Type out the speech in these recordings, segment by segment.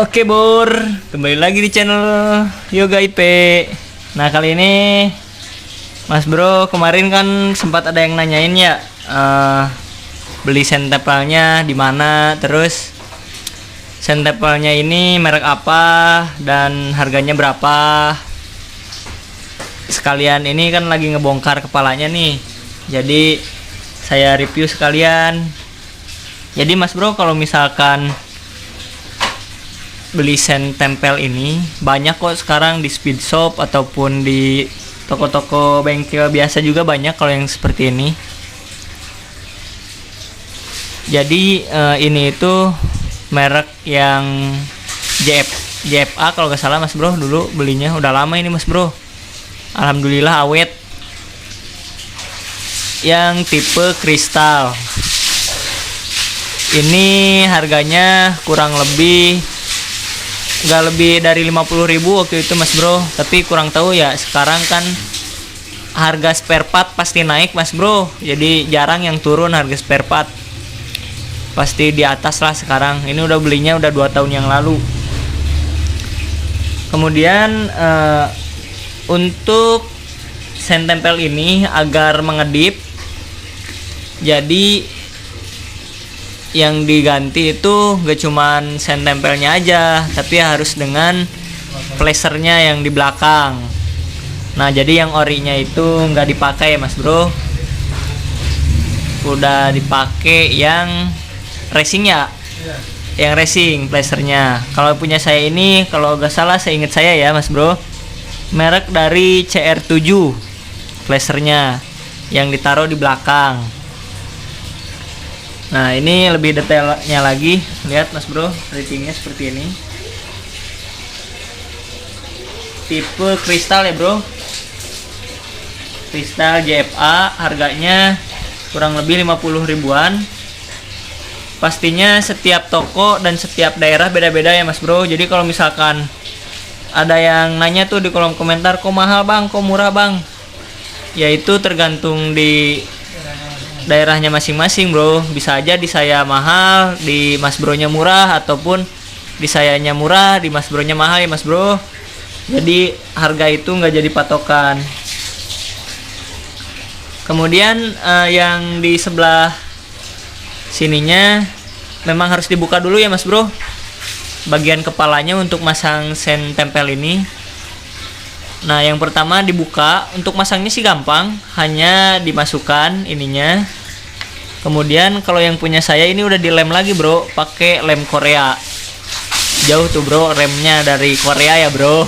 Oke Bor, kembali lagi di channel Yoga IP. Nah kali ini Mas Bro kemarin kan sempat ada yang nanyain ya, beli sentepelnya di mana, terus sentepelnya ini merek apa dan harganya berapa. Sekalian ini kan lagi ngebongkar kepalanya nih, jadi saya review sekalian. Jadi Mas Bro kalau misalkan beli sentempel ini banyak kok sekarang di speed shop ataupun di toko-toko bengkel biasa juga banyak kalau yang seperti ini. Jadi ini itu merek yang JFA kalau nggak salah Mas Bro, dulu belinya udah lama ini Mas Bro. Alhamdulillah awet. Yang tipe kristal. Ini harganya kurang lebih nggak lebih dari 50.000 waktu itu Mas Bro, tapi kurang tahu ya, sekarang kan harga spare part pasti naik Mas Bro, jadi jarang yang turun harga spare part, pasti di atas lah sekarang. Ini udah belinya udah 2 tahun yang lalu. Kemudian untuk sentempel ini agar mengedip, jadi yang diganti itu gak cuman sentempelnya aja, tapi harus dengan placernya yang di belakang. Nah jadi yang orinya itu nggak dipakai Mas Bro, udah dipakai yang racing ya, yang racing placernya. Kalau punya saya ini, kalau gak salah saya ingat saya ya Mas Bro, merek dari CR7 placernya yang ditaruh di belakang. Nah ini lebih detailnya lagi, lihat Mas Bro, ratingnya seperti ini, tipe kristal ya Bro, kristal JFA, harganya kurang lebih 50 ribuan. Pastinya setiap toko dan setiap daerah beda-beda ya Mas Bro, jadi kalau misalkan ada yang nanya tuh di kolom komentar, kok mahal bang, kok murah bang, ya itu tergantung di daerahnya masing-masing Bro. Bisa aja di saya mahal, di Mas Bro nya murah, ataupun di sayanya murah, di Mas Bro nya mahal ya Mas Bro. Jadi harga itu nggak jadi patokan. Kemudian yang di sebelah sininya memang harus dibuka dulu ya Mas Bro, bagian kepalanya untuk masang sentempel ini. Nah yang pertama dibuka, untuk masangnya sih gampang, hanya dimasukkan ininya. Kemudian kalau yang punya saya ini udah dilem lagi Bro, pakai lem Korea. Jauh tuh Bro, remnya dari Korea ya Bro.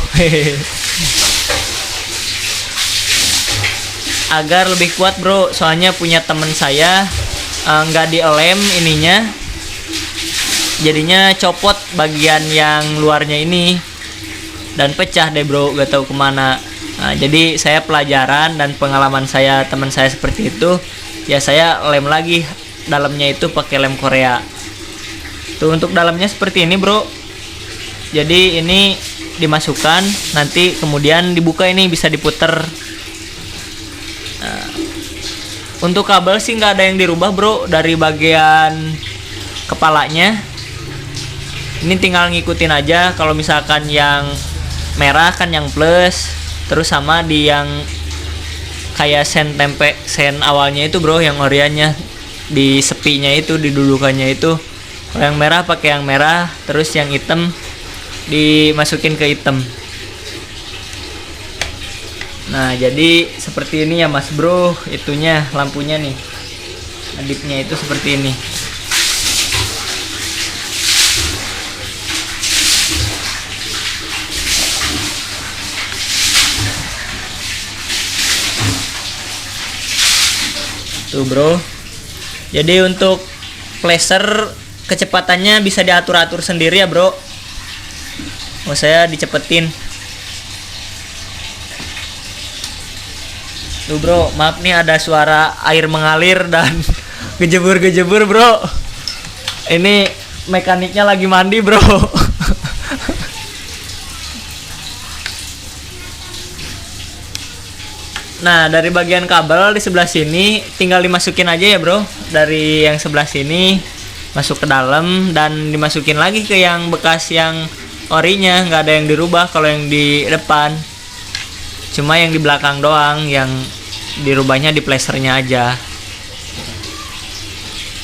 Agar lebih kuat Bro, soalnya punya temen saya nggak dilem ininya, jadinya copot bagian yang luarnya ini dan pecah deh Bro, gak tahu kemana. Nah, jadi saya pelajaran dan pengalaman saya, teman saya seperti itu ya, saya lem lagi dalamnya itu pakai lem Korea. Tuh untuk dalamnya seperti ini Bro, jadi ini dimasukkan, nanti kemudian dibuka, ini bisa diputer. Nah, untuk kabel sih nggak ada yang dirubah Bro dari bagian kepalanya, ini tinggal ngikutin aja. Kalau misalkan yang merah kan yang plus, terus sama di yang kayak sen tempe, sen awalnya itu Bro, yang oriannya di sepinya itu, di dudukannya itu. Kalau yang merah pakai yang merah, terus yang hitam dimasukin ke hitam. Nah jadi seperti ini ya Mas Bro, itunya lampunya nih, adipnya itu seperti ini. Tuh Bro, jadi untuk placer kecepatannya bisa diatur-atur sendiri ya Bro. Oh saya dicepetin. Tuh Bro, maaf nih ada suara air mengalir dan gejebur-gejebur Bro. Ini mekaniknya lagi mandi Bro. Nah dari bagian kabel di sebelah sini tinggal dimasukin aja ya Bro, dari yang sebelah sini masuk ke dalam dan dimasukin lagi ke yang bekas yang orinya, nggak ada yang dirubah kalau yang di depan, cuma yang di belakang doang yang dirubahnya di plasternya aja.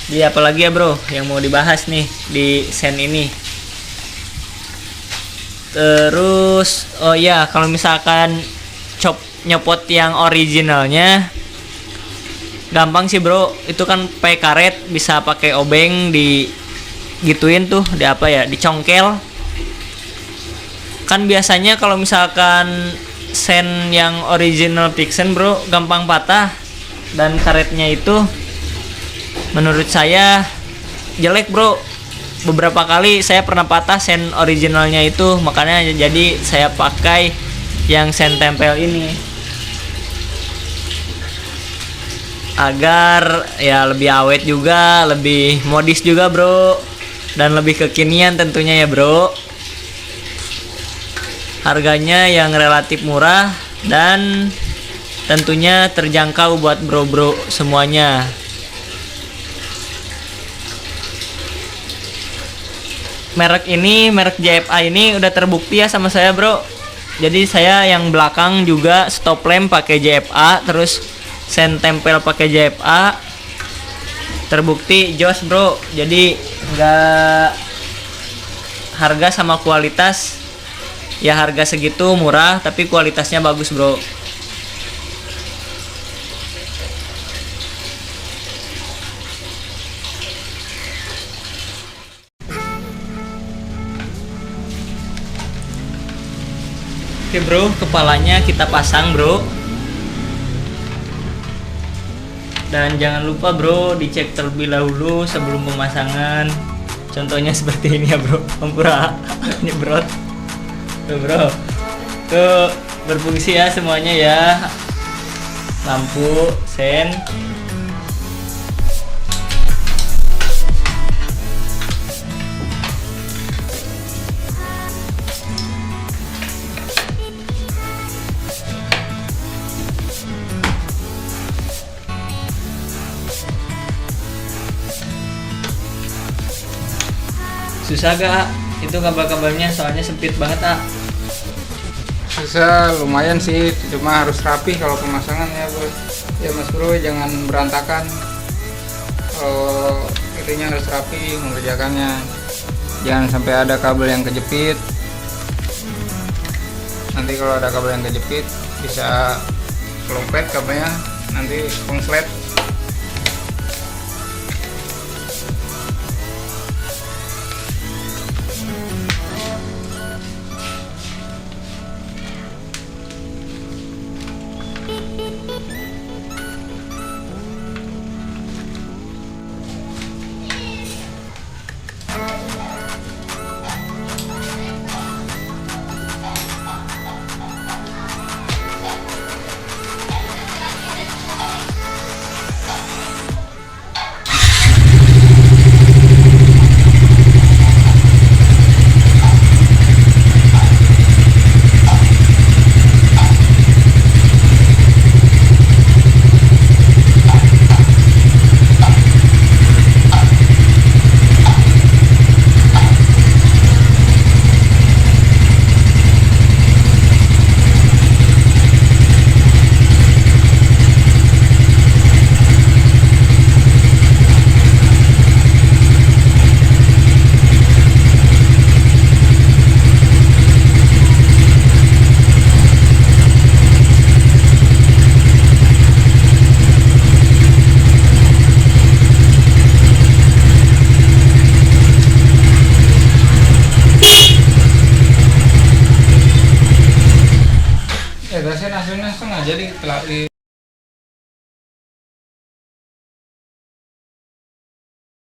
Jadi apalagi ya bro yang mau dibahas nih di sen ini. Terus oh ya, kalau misalkan nyopot yang originalnya gampang sih bro, itu kan pakai karet, bisa pakai obeng di gituin tuh, di apa ya, dicongkel. Kan biasanya kalau misalkan sen yang original Pixen bro gampang patah, dan karetnya itu menurut saya jelek bro. Beberapa kali saya pernah patah sen originalnya itu, makanya jadi saya pakai yang sen tempel ini agar ya lebih awet juga, lebih modis juga bro, dan lebih kekinian tentunya ya bro. Harganya yang relatif murah dan tentunya terjangkau buat bro-bro semuanya. Merek ini, merek JFA ini udah terbukti ya sama saya bro. Jadi saya yang belakang juga stop lamp pakai JFA, terus sen tempel pakai JFA, terbukti jos bro. Jadi nggak, harga sama kualitas ya, harga segitu murah tapi kualitasnya bagus bro. Oke bro, kepalanya kita pasang bro. Dan jangan lupa bro dicek terlebih dahulu sebelum pemasangan. Contohnya seperti ini ya bro, Ampura nyebrot tuh bro. Tuh berfungsi ya semuanya ya, lampu, sen. Susah gak itu kabel-kabelnya, soalnya sempit banget ah. Susah lumayan sih, cuma harus rapi kalau pemasangan ya bos. Ya mas bro, jangan berantakan. Kalau itunya harus rapi mengerjakannya, jangan sampai ada kabel yang kejepit. Nanti kalau ada kabel yang kejepit bisa kelopet kabelnya, nanti kongslet.